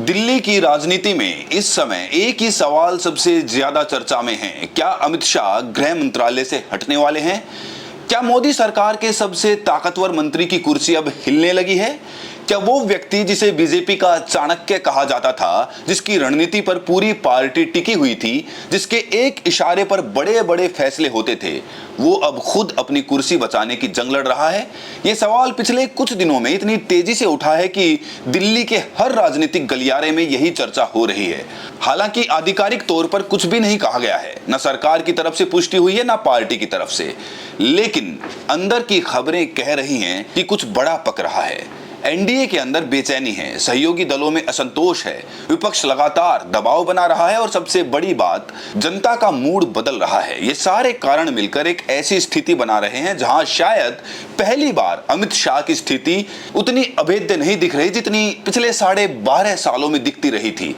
दिल्ली की राजनीति में इस समय एक ही सवाल सबसे ज्यादा चर्चा में है। क्या अमित शाह गृह मंत्रालय से हटने वाले हैं? क्या मोदी सरकार के सबसे ताकतवर मंत्री की कुर्सी अब हिलने लगी है? क्या वो व्यक्ति जिसे बीजेपी का चाणक्य कहा जाता था, जिसकी रणनीति पर पूरी पार्टी टिकी हुई थी, जिसके एक इशारे पर बड़े बड़े फैसले होते थे, वो अब खुद अपनी कुर्सी बचाने की जंग लड़ रहा है? ये सवाल पिछले कुछ दिनों में इतनी तेजी से उठा है कि दिल्ली के हर राजनीतिक गलियारे में यही चर्चा हो रही है। हालांकि आधिकारिक तौर पर कुछ भी नहीं कहा गया है, न सरकार की तरफ से पुष्टि हुई है, न पार्टी की तरफ से, लेकिन अंदर की खबरें कह रही हैं कि कुछ बड़ा पक रहा है। एनडीए के अंदर बेचैनी है, सहयोगी दलों में असंतोष है, विपक्ष लगातार दबाव बना रहा है और सबसे बड़ी बात, जनता का मूड बदल रहा है। ये सारे कारण मिलकर एक ऐसी स्थिति बना रहे हैं जहां शायद पहली बार अमित शाह की स्थिति उतनी अभेद्य नहीं दिख रही जितनी पिछले 12.5 सालों में दिखती रही थी।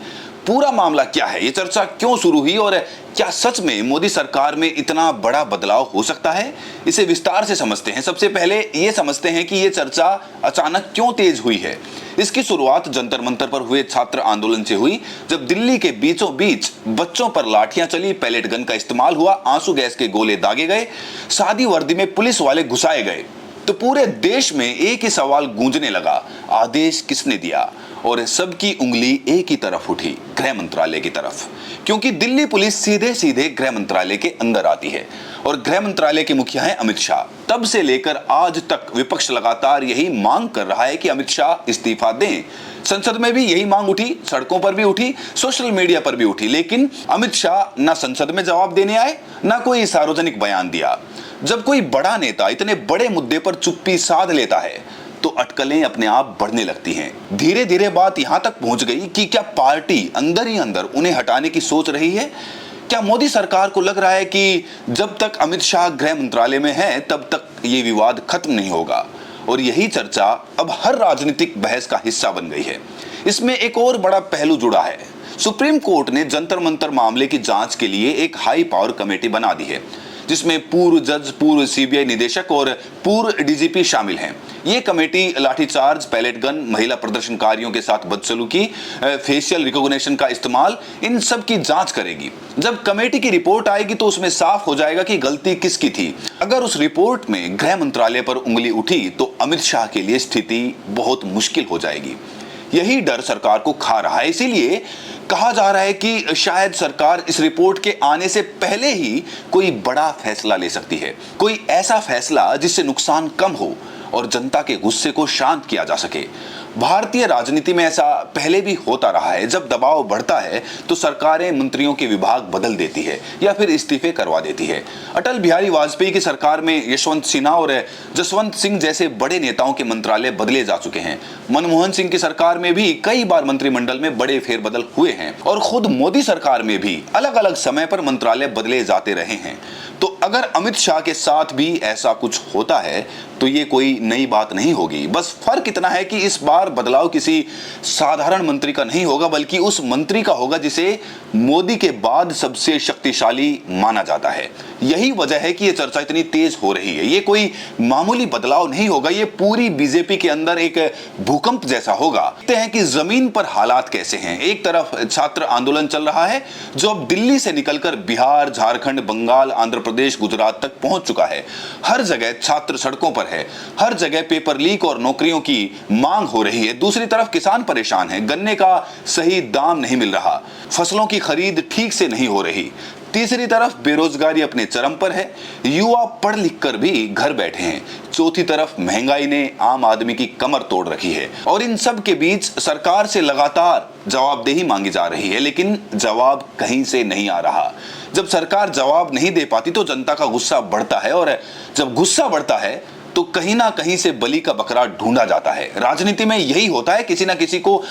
पूरा मामला क्या है, ये चर्चा क्यों शुरू हुई और क्या सच में मोदी सरकार में इतना बड़ा बदलाव हो सकता है? इसे विस्तार से समझते हैं। सबसे पहले ये समझते हैं कि ये चर्चा अचानक क्यों तेज हुई है। इसकी शुरुआत जंतर मंतर पर हुए छात्र आंदोलन से हुई, जब दिल्ली के बीचों बीच बच्चों पर लाठियां चली, पैलेट गन का इस्तेमाल हुआ, आंसू गैस के गोले दागे गए, सादी वर्दी में पुलिस वाले घुसाए गए, तो पूरे देश में एक ही सवाल गूंजने लगा, आदेश किसने दिया? और सबकी उंगली एक ही तरफ उठी, गृह मंत्रालय की तरफ, क्योंकि दिल्ली पुलिस सीधे सीधे गृह मंत्रालय के अंदर आती है और गृह मंत्रालय के मुखिया हैं अमित शाह। तब से लेकर आज तक विपक्ष लगातार यही मांग कर रहा है कि अमित शाह इस्तीफा दें। संसद में भी यही मांग उठी, सड़कों पर भी उठी, सोशल मीडिया पर भी उठी, लेकिन अमित शाह ना संसद में जवाब देने आए, ना कोई सार्वजनिक बयान दिया। जब कोई बड़ा नेता इतने बड़े मुद्दे पर चुप्पी साध लेता है तो अटकलें अपने आप बढ़ने लगती हैं। धीरे धीरे बात यहां तक पहुंच गई कि क्या पार्टी अंदर ही अंदर उन्हें हटाने की सोच रही है? क्या मोदी सरकार को लग रहा है कि जब तक अमित शाह गृह मंत्रालय में हैं तब तक ये विवाद खत्म नहीं होगा? और यही चर्चा अब हर राजनीतिक बहस का हिस्सा बन गई है। इसमें एक और बड़ा पहलू जुड़ा है। सुप्रीम कोर्ट ने जंतर मंतर मामले की जांच के लिए एक हाई पावर कमेटी बना दी है, जिसमें पूर्व जज, पूर्व सीबीआई निदेशक और पूर्व डीजीपी शामिल हैं। ये कमेटी लाठीचार्ज, पैलेट गन, महिला प्रदर्शनकारियों के साथ बदसलूकी, फेशियल रिकॉग्निशन का इस्तेमाल, इन सब की जांच करेगी। जब कमेटी की रिपोर्ट आएगी तो उसमें साफ हो जाएगा कि गलती किसकी थी। अगर उस रिपोर्ट में गृह मंत्रालय पर उंगली उठी तो अमित शाह के लिए स्थिति बहुत मुश्किल हो जाएगी। यही डर सरकार को खा रहा है। इसीलिए कहा जा रहा है कि शायद सरकार इस रिपोर्ट के आने से पहले ही कोई बड़ा फैसला ले सकती है, कोई ऐसा फैसला जिससे नुकसान कम हो और जनता के गुस्से को शांत किया जा सके। भारतीय राजनीति में ऐसा पहले भी होता रहा है। जब दबाव बढ़ता है तो सरकारें मंत्रियों के विभाग बदल देती है या फिर इस्तीफे करवा देती है। अटल बिहारी वाजपेयी की सरकार में यशवंत सिन्हा और जसवंत सिंह जैसे बड़े नेताओं के मंत्रालय बदले जा चुके हैं। मनमोहन सिंह की सरकार में भी कई बार मंत्रिमंडल में बड़े फेरबदल हुए हैं और खुद मोदी सरकार में भी अलग अलग समय पर मंत्रालय बदले जाते रहे हैं। तो अगर अमित शाह के साथ भी ऐसा कुछ होता है तो ये कोई नई बात नहीं होगी। बस फर्क इतना है कि इस बार बदलाव किसी साधारण मंत्री का नहीं होगा, बल्कि उस मंत्री का होगा जिसे मोदी के बाद सबसे शक्तिशाली माना जाता है। यही वजह है कि ये चर्चा इतनी तेज हो रही है। ये कोई मामूली बदलाव नहीं होगा, ये पूरी बीजेपी के अंदर एक भूकंप जैसा होगा। देखते हैं कि जमीन पर हालात कैसे हैं। एक तरफ छात्र आंदोलन चल रहा है जो अब दिल्ली से निकलकर बिहार, झारखंड, बंगाल, आंध्र प्रदेश, गुजरात तक पहुंच चुका है। हर जगह छात्र सड़कों पर है, हर जगह पेपर लीक और नौकरियों की मांग हो रही है। दूसरी तरफ किसान परेशान है, गन्ने का सही दाम नहीं मिल रहा, फसलों की खरीद ठीक से नहीं हो रही। तीसरी तरफ बेरोजगारी अपने चरम पर है, युवा पढ़ लिख कर भी घर बैठे हैं। चौथी तरफ महंगाई ने आम आदमी की कमर तोड़ रखी है और इन सब के बीच सरकार से लगातार जवाबदेही मांगी जा रही है, लेकिन जवाब कहीं से नहीं आ रहा। जब सरकार जवाब नहीं दे पाती तो जनता का गुस्सा बढ़ता है और जब गुस्सा बढ़ता है तो कहीं ना कहीं से बलि का बकरा ढूंढा जाता है। राजनीति में यही होता है, किसी ना किसी को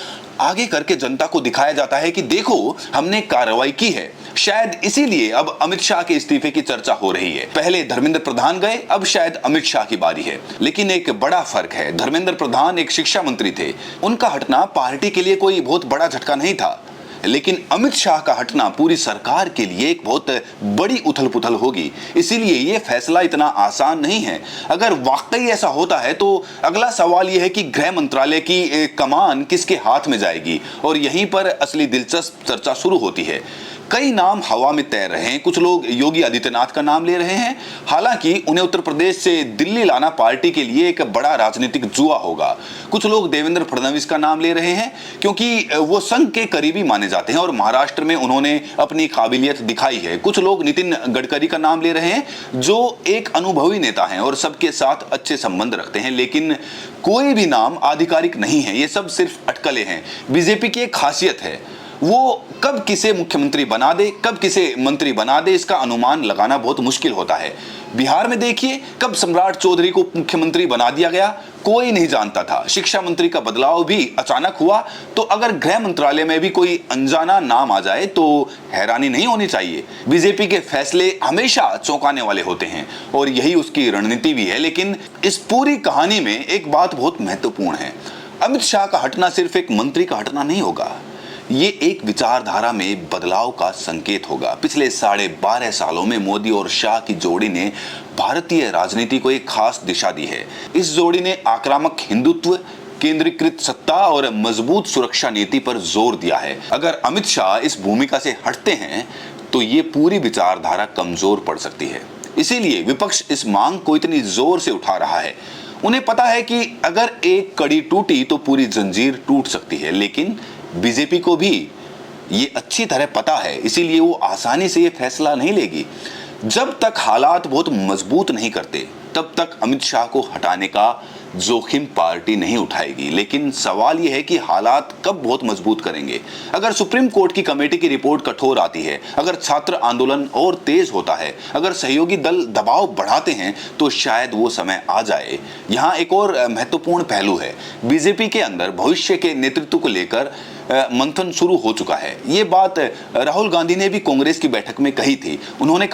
आगे करके जनता को दिखाया जाता है कि देखो हमने कार्रवाई की है। शायद इसीलिए अब अमित शाह के इस्तीफे की चर्चा हो रही है। पहले धर्मेंद्र प्रधान गए, अब शायद अमित शाह की बारी है। लेकिन एक बड़ा फर्क है, धर्मेंद्र प्रधान एक शिक्षा मंत्री थे, उनका हटना पार्टी के लिए कोई बहुत बड़ा झटका नहीं था। लेकिन अमित शाह का हटना पूरी सरकार के लिए एक बहुत बड़ी उथल-पुथल होगी। इसीलिए ये फैसला इतना आसान नहीं है। अगर वाकई ऐसा होता है तो अगला सवाल यह है कि गृह मंत्रालय की कमान किसके हाथ में जाएगी, और यहीं पर असली दिलचस्प चर्चा शुरू होती है। कई नाम हवा में तैर रहे हैं। कुछ लोग योगी आदित्यनाथ का नाम ले रहे हैं, हालांकि उन्हें उत्तर प्रदेश से दिल्ली लाना पार्टी के लिए एक बड़ा राजनीतिक जुआ होगा। कुछ लोग देवेंद्र फडणवीस का नाम ले रहे हैं क्योंकि वो संघ के करीबी माने जाते हैं और महाराष्ट्र में उन्होंने अपनी काबिलियत दिखाई है। कुछ लोग नितिन गडकरी का नाम ले रहे हैं जो एक अनुभवी नेता हैं और सबके साथ अच्छे संबंध रखते हैं, लेकिन कोई भी नाम आधिकारिक नहीं है। ये सब सिर्फ अटकलें हैं। बीजेपी की एक खासियत है, वो कब किसे मुख्यमंत्री बना दे, कब किसे मंत्री बना दे, इसका अनुमान लगाना बहुत मुश्किल होता है। बिहार में देखिए, कब सम्राट चौधरी को मुख्यमंत्री बना दिया गया, कोई नहीं जानता था। शिक्षा मंत्री का बदलाव भी अचानक हुआ। तो अगर गृह मंत्रालय में भी कोई अनजाना नाम आ जाए तो हैरानी नहीं होनी चाहिए। बीजेपी के फैसले हमेशा चौंकाने वाले होते हैं और यही उसकी रणनीति भी है। लेकिन इस पूरी कहानी में एक बात बहुत महत्वपूर्ण है, अमित शाह का हटना सिर्फ एक मंत्री का हटना नहीं होगा, ये एक विचारधारा में बदलाव का संकेत होगा। पिछले 12.5 सालों में मोदी और शाह की जोड़ी ने भारतीय राजनीति को एक खास दिशा दी है। इस जोड़ी ने आक्रामक हिंदुत्व, केंद्रीकृत सत्ता और मजबूत सुरक्षा नीति पर जोर दिया है। अगर अमित शाह इस भूमिका से हटते हैं तो ये पूरी विचारधारा कमजोर पड़ सकती है। इसीलिए विपक्ष इस मांग को इतनी जोर से उठा रहा है। उन्हें पता है कि अगर एक कड़ी टूटी तो पूरी जंजीर टूट सकती है, लेकिन बीजेपी को भी ये अच्छी तरह पता है, इसीलिए वो आसानी से ये फैसला नहीं लेगी। जब तक हालात बहुत मजबूत नहीं करते तब तक अमित शाह को हटाने का जोखिम पार्टी नहीं उठाएगी। लेकिन सवाल यह है कि हालात कब बहुत मजबूत करेंगे। अगर सुप्रीम कोर्ट की कमेटी की रिपोर्ट कठोर आती है, अगर छात्र आंदोलन और तेज होता है, अगर सहयोगी दल दबाव बढ़ाते हैं तो शायद वो समय आ जाए। यहाँ एक और महत्वपूर्ण पहलू है, बीजेपी के अंदर भविष्य के नेतृत्व को लेकर मंथन शुरू हो चुका है। ये बात राहुल गांधी ने भी कांग्रेस की बैठक में कही थी। उन्होंने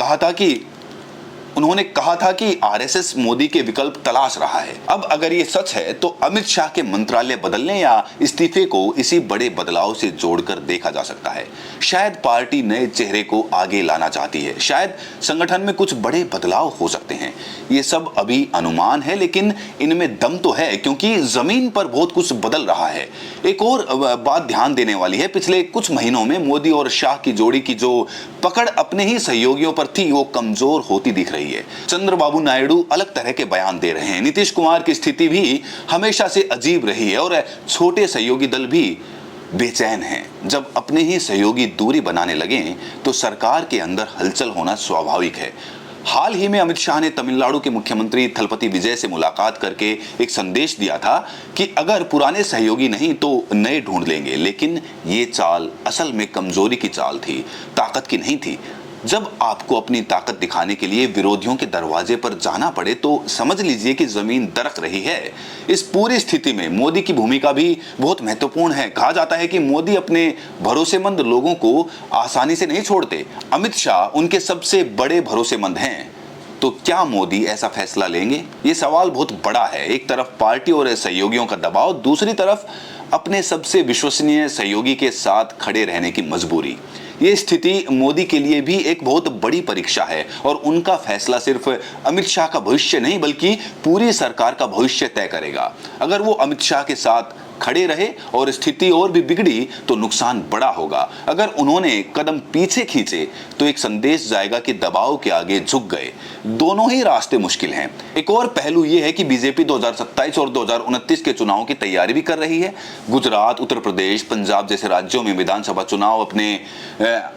कहा था कि आरएसएस मोदी के विकल्प तलाश रहा है। अब अगर ये सच है तो अमित शाह के मंत्रालय बदलने या इस्तीफे को इसी बड़े बदलाव से जोड़कर देखा जा सकता है। शायद पार्टी नए चेहरे को आगे लाना चाहती है, शायद संगठन में कुछ बड़े बदलाव हो सकते हैं। ये सब अभी अनुमान है, लेकिन इनमें दम तो है क्योंकि जमीन पर बहुत कुछ बदल रहा है। एक और बात ध्यान देने वाली है, पिछले कुछ महीनों में मोदी और शाह की जोड़ी की जो पकड़ अपने ही सहयोगियों पर थी वो कमजोर होती दिख रही है। चंद्रबाबू नायडू अलग तरह के बयान दे रहे हैं, नीतीश कुमार की स्थिति भी हमेशा से अजीब रही है और छोटे सहयोगी दल भी बेचैन हैं। जब अपने ही सहयोगी दूरी बनाने लगे तो सरकार के अंदर हलचल होना स्वाभाविक है। हाल ही में अमित शाह ने तमिलनाडु के मुख्यमंत्री थलपति विजय से मुलाकात करके एक संदेश दिया था कि अगर पुराने सहयोगी नहीं तो नए ढूंढ लेंगे। लेकिन ये चाल असल में कमजोरी की चाल थी, ताकत की नहीं थी। जब आपको अपनी ताकत दिखाने के लिए विरोधियों के दरवाजे पर जाना पड़े तो समझ लीजिए कि जमीन दरक रही है। इस पूरी स्थिति में मोदी की भूमिका भी बहुत महत्वपूर्ण है। कहा जाता है कि मोदी अपने भरोसेमंद लोगों को आसानी से नहीं छोड़ते। अमित शाह उनके सबसे बड़े भरोसेमंद हैं। तो क्या मोदी ऐसा फैसला लेंगे? ये सवाल बहुत बड़ा है। एक तरफ पार्टी और सहयोगियों का दबाव, दूसरी तरफ अपने सबसे विश्वसनीय सहयोगी के साथ खड़े रहने की मजबूरी। ये स्थिति मोदी के लिए भी एक बहुत बड़ी परीक्षा है और उनका फैसला सिर्फ अमित शाह का भविष्य नहीं बल्कि पूरी सरकार का भविष्य तय करेगा। अगर वो अमित शाह के साथ खड़े रहे और स्थिति और भी बिगड़ी तो नुकसान बड़ा होगा। अगर उन्होंने कदम पीछे खींचे तो एक संदेश जाएगा कि दबाव के आगे झुक गए। दोनों ही रास्ते मुश्किल हैं। एक और पहलू यह है कि बीजेपी 2027 और 2029 के चुनाव की तैयारी भी कर रही है। गुजरात, उत्तर प्रदेश, पंजाब जैसे राज्यों में विधानसभा चुनाव अपने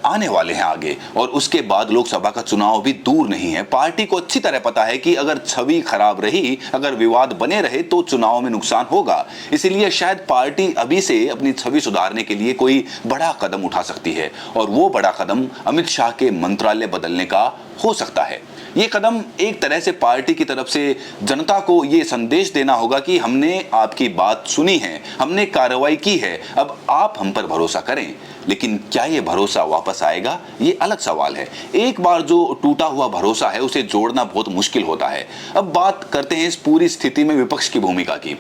आने वाले हैं आगे, और उसके बाद लोकसभा का चुनाव भी दूर नहीं है। पार्टी को अच्छी तरह पता है कि अगर छवि खराब रही, अगर विवाद बने रहे तो चुनाव में नुकसान होगा। इसीलिए शायद पार्टी अभी से अपनी छवि सुधारने के लिए कोई बड़ा कदम उठा सकती है और वो बड़ा कदम अमित शाह के मंत्रालय बदलने का हो सकता है। ये कदम एक तरह से पार्टी की तरफ से जनता को ये संदेश देना होगा कि हमने आपकी बात सुनी है, हमने कार्रवाई की है, अब आप हम पर भरोसा करें। लेकिन क्या ये भरोसा वापस आएगा, ये अलग सवाल है। एक बार जो टूटा हुआ भरोसा है उसे जोड़ना बहुत मुश्किल होता है। अब बात करते हैं इस पूरी स्थिति में विपक्ष की भूमिका की।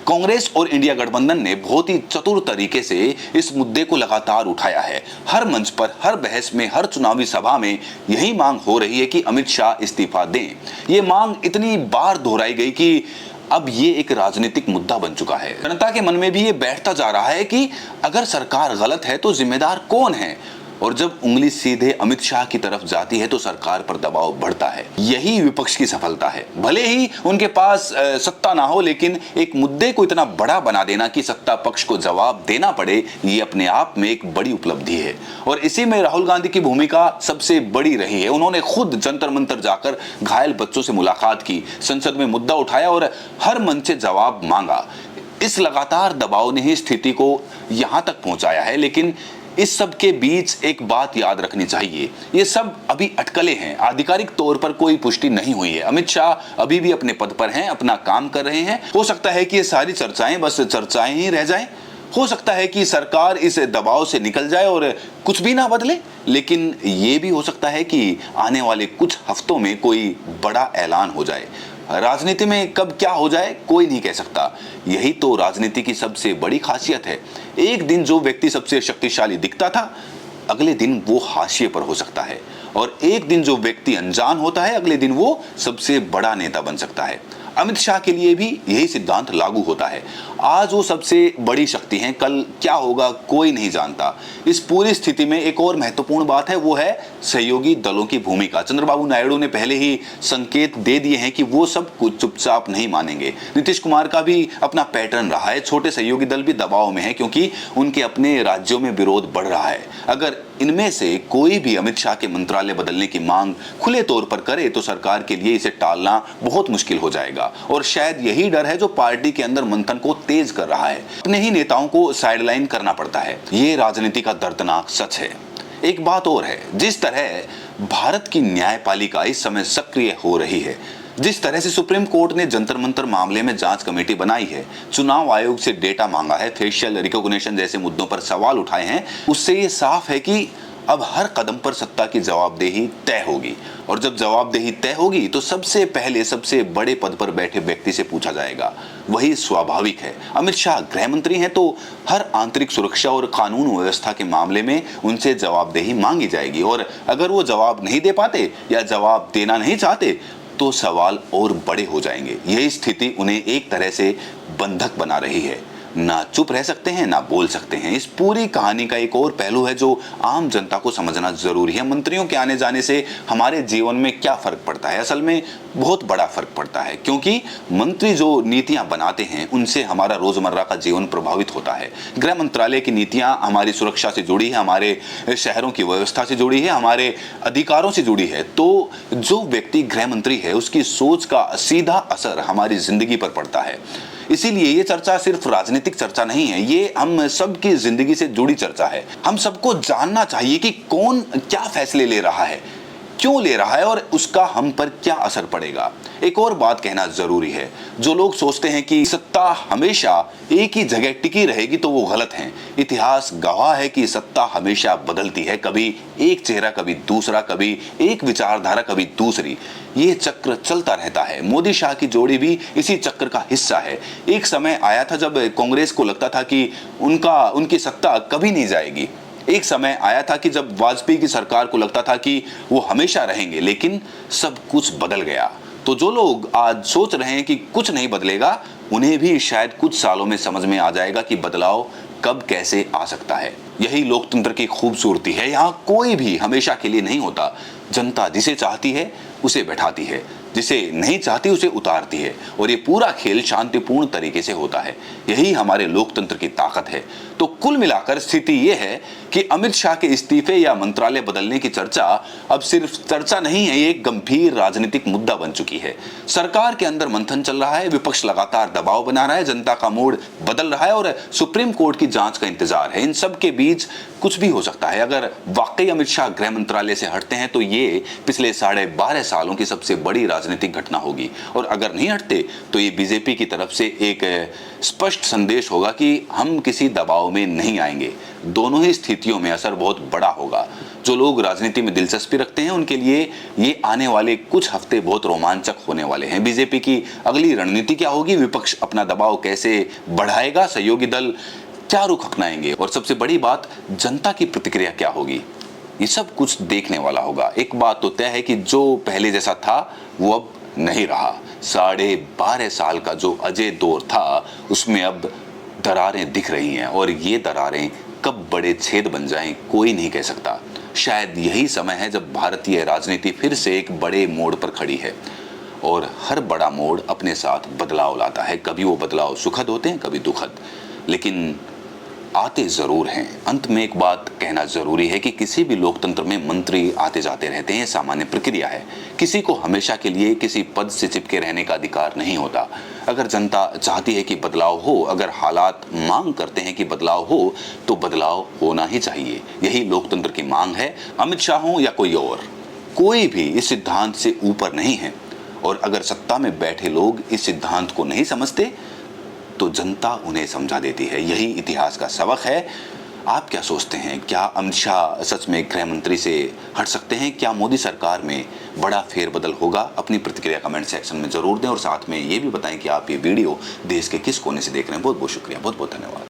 कांग्रेस और इंडिया गठबंधन ने बहुत ही चतुर तरीके से इस मुद्दे को लगातार उठाया है। हर मंच पर, हर बहस में, हर चुनावी सभा में यही मांग हो रही है कि अमित शाह इस्तीफा दें। ये मांग इतनी बार दोहराई गई कि अब ये एक राजनीतिक मुद्दा बन चुका है। जनता के मन में भी ये बैठता जा रहा है कि अगर सरकार गलत है तो जिम्मेदार कौन है, और जब उंगली सीधे अमित शाह की तरफ जाती है तो सरकार पर दबाव बढ़ता है। यही विपक्ष की सफलता है। भले ही उनके पास सत्ता ना हो, लेकिन एक मुद्दे को इतना बड़ा बना देना कि सत्ता पक्ष को जवाब देना पड़े, ये अपने आप में एक बड़ी उपलब्धि है। और इसी में राहुल गांधी की भूमिका सबसे बड़ी रही है। उन्होंने खुद जंतर मंतर जाकर घायल बच्चों से मुलाकात की, संसद में मुद्दा उठाया और हर मंच से जवाब मांगा। इस लगातार दबाव ने ही स्थिति को यहां तक पहुंचाया है। लेकिन इस सब के बीच एक बात याद रखनी चाहिए, ये सब अभी अटकलें हैं, आधिकारिक तौर पर कोई पुष्टि नहीं हुई है। अमित शाह अभी भी अपने पद पर हैं, अपना काम कर रहे हैं। हो सकता है कि ये सारी चर्चाएं बस चर्चाएं ही रह जाएं। हो सकता है कि सरकार इस दबाव से निकल जाए और कुछ भी ना बदले। लेकिन ये भी हो सकता है कि आने वाले कुछ हफ्तों में कोई बड़ा ऐलान हो जाए। राजनीति में कब क्या हो जाए कोई नहीं कह सकता। यही तो राजनीति की सबसे बड़ी खासियत है। एक दिन जो व्यक्ति सबसे शक्तिशाली दिखता था, अगले दिन वो हाशिए पर हो सकता है, और एक दिन जो व्यक्ति अनजान होता है, अगले दिन वो सबसे बड़ा नेता बन सकता है। अमित शाह के लिए भी यही सिद्धांत लागू होता है। आज वो सबसे बड़ी शक्ति हैं, कल क्या होगा कोई नहीं जानता। इस पूरी स्थिति में एक और महत्वपूर्ण बात है, वो है सहयोगी दलों की भूमिका। चंद्रबाबू नायडू ने पहले ही संकेत दे दिए हैं कि वो सब कुछ चुपचाप नहीं मानेंगे। नीतीश कुमार का भी अपना पैटर्न रहा है। छोटे सहयोगी दल भी दबाव में है क्योंकि उनके अपने राज्यों में विरोध बढ़ रहा है। अगर इनमें से कोई भी अमित शाह के मंत्रालय बदलने की मांग खुले तौर पर करे तो सरकार के लिए इसे टालना बहुत मुश्किल हो जाएगा। और शायद यही डर है जो पार्टी के अंदर मंथन को तेज कर रहा है। अपने ही नेताओं को साइडलाइन करना पड़ता है। ये राजनीति का दर्दनाक सच है। एक बात और है, जिस तरह भारत की न्यायपालिका इस समय सक्रिय हो रही है, जिस तरह से सुप्रीम कोर्ट ने जंतर मंतर मामले में जांच कमेटी बनाई है, चुनाव आयोग से डेटा मांगा है, फेशियल रिकॉग्निशन जैसे मुद्दों पर सवाल उठाए हैं, उससे ये साफ है कि अब हर कदम पर सत्ता की जवाबदेही तय होगी। और जब जवाबदेही तय होगी तो सबसे पहले सबसे बड़े पद पर बैठे व्यक्ति से पूछा जाएगा। वही स्वाभाविक है। अमित शाह गृह मंत्री हैं तो हर आंतरिक सुरक्षा और कानून व्यवस्था के मामले में उनसे जवाबदेही मांगी जाएगी। और अगर वो जवाब नहीं दे पाते या जवाब देना नहीं चाहते तो सवाल और बड़े हो जाएंगे। यही स्थिति उन्हें एक तरह से बंधक बना रही है। ना चुप रह सकते हैं, ना बोल सकते हैं। इस पूरी कहानी का एक और पहलू है जो आम जनता को समझना जरूरी है। मंत्रियों के आने जाने से हमारे जीवन में क्या फर्क पड़ता है? असल में बहुत बड़ा फर्क पड़ता है, क्योंकि मंत्री जो नीतियां बनाते हैं उनसे हमारा रोजमर्रा का जीवन प्रभावित होता है। गृह मंत्रालय की नीतियां हमारी सुरक्षा से जुड़ी है, हमारे शहरों की व्यवस्था से जुड़ी है, हमारे अधिकारों से जुड़ी है। तो जो व्यक्ति गृह मंत्री है उसकी सोच का सीधा असर हमारी जिंदगी पर पड़ता है। इसीलिए ये चर्चा सिर्फ राजनीतिक चर्चा नहीं है, ये हम सबकी जिंदगी से जुड़ी चर्चा है। हम सबको जानना चाहिए कि कौन क्या फैसले ले रहा है, क्यों ले रहा है और उसका हम पर क्या असर पड़ेगा। एक और बात कहना जरूरी है, जो लोग सोचते हैं कि सत्ता हमेशा एक ही जगह टिकी रहेगी तो वो गलत हैं। इतिहास गवाह है कि सत्ता हमेशा बदलती है, कभी एक चेहरा, कभी दूसरा, कभी एक विचारधारा, कभी दूसरी। ये चक्र चलता रहता है। मोदी शाह की जोड़ी भी इसी चक्र का हिस्सा है। एक समय आया था जब कांग्रेस को लगता था कि उनकी सत्ता कभी नहीं जाएगी। एक समय आया था कि जब वाजपेयी की सरकार को लगता था कि वो हमेशा रहेंगे, लेकिन सब कुछ बदल गया। तो जो लोग आज सोच रहे हैं कि कुछ नहीं बदलेगा, उन्हें भी शायद कुछ सालों में समझ में आ जाएगा कि बदलाव कब कैसे आ सकता है। यही लोकतंत्र की खूबसूरती है। यहाँ कोई भी हमेशा के लिए नहीं होता। जनता जिसे चाहती है उसे बैठाती है, जिसे नहीं चाहती उसे उतारती है, और ये पूरा खेल शांतिपूर्ण तरीके से होता है। यही हमारे लोकतंत्र की ताकत है। तो कुल मिलाकर स्थिति ये है कि अमित शाह के इस्तीफे या मंत्रालय बदलने की चर्चा अब सिर्फ चर्चा नहीं है, ये एक गंभीर राजनीतिक मुद्दा बन चुकी है। सरकार के अंदर मंथन चल रहा है, विपक्ष लगातार दबाव बना रहा है, जनता का मूड बदल रहा है और सुप्रीम कोर्ट की जांच का इंतजार है। इन सब के बीच कुछ भी हो सकता है। अगर वाकई अमित शाह गृह मंत्रालय से हटते हैं तो ये पिछले 12.5 सालों की सबसे बड़ी राजनीतिक घटना होगी, और अगर नहीं हटते तो ये बीजेपी की तरफ से एक स्पष्ट संदेश होगा कि हम किसी दबाव में नहीं आएंगे। दोनों ही स्थितियों में असर बहुत बड़ा होगा। जो लोग राजनीति में दिलचस्पी रखते हैं उनके लिए ये आने वाले कुछ हफ्ते बहुत रोमांचक होने वाले हैं। बीजेपी की अगली रणनीति क्या होगी, विपक्ष अपना दबाव कैसे बढ़ाएगा, सहयोगी दल क्या रुख अपनाएंगे, और सबसे बड़ी बात, जनता की प्रतिक्रिया क्या होगी, ये सब कुछ देखने वाला होगा। एक बात तो तय है कि जो पहले जैसा था वो अब नहीं रहा। 12.5 साल का जो अजय दौर था उसमें अब दरारें दिख रही हैं, और ये दरारें कब बड़े छेद बन जाएं कोई नहीं कह सकता। शायद यही समय है जब भारतीय राजनीति फिर से एक बड़े मोड़ पर खड़ी है, और हर बड़ा मोड़ अपने साथ बदलाव लाता है। कभी वो बदलाव सुखद होते हैं, कभी दुखद, लेकिन आते जरूर हैं। अंत में एक बात कहना जरूरी है कि किसी भी लोकतंत्र में मंत्री आते जाते रहते हैं, सामान्य प्रक्रिया है। किसी को हमेशा के लिए किसी पद से चिपके रहने का अधिकार नहीं होता। अगर जनता चाहती है कि बदलाव हो, अगर हालात मांग करते हैं कि बदलाव हो, तो बदलाव होना ही चाहिए। यही लोकतंत्र की मांग है। अमित शाह हो या कोई और, कोई भी इस सिद्धांत से ऊपर नहीं है, और अगर सत्ता में बैठे लोग इस सिद्धांत को नहीं समझते तो जनता उन्हें समझा देती है। यही इतिहास का सबक है। आप क्या सोचते हैं, क्या अमित शाह सच में गृह मंत्री से हट सकते हैं? क्या मोदी सरकार में बड़ा फेरबदल होगा? अपनी प्रतिक्रिया कमेंट सेक्शन में जरूर दें, और साथ में ये भी बताएं कि आप ये वीडियो देश के किस कोने से देख रहे हैं। बहुत बहुत शुक्रिया, बहुत बहुत धन्यवाद।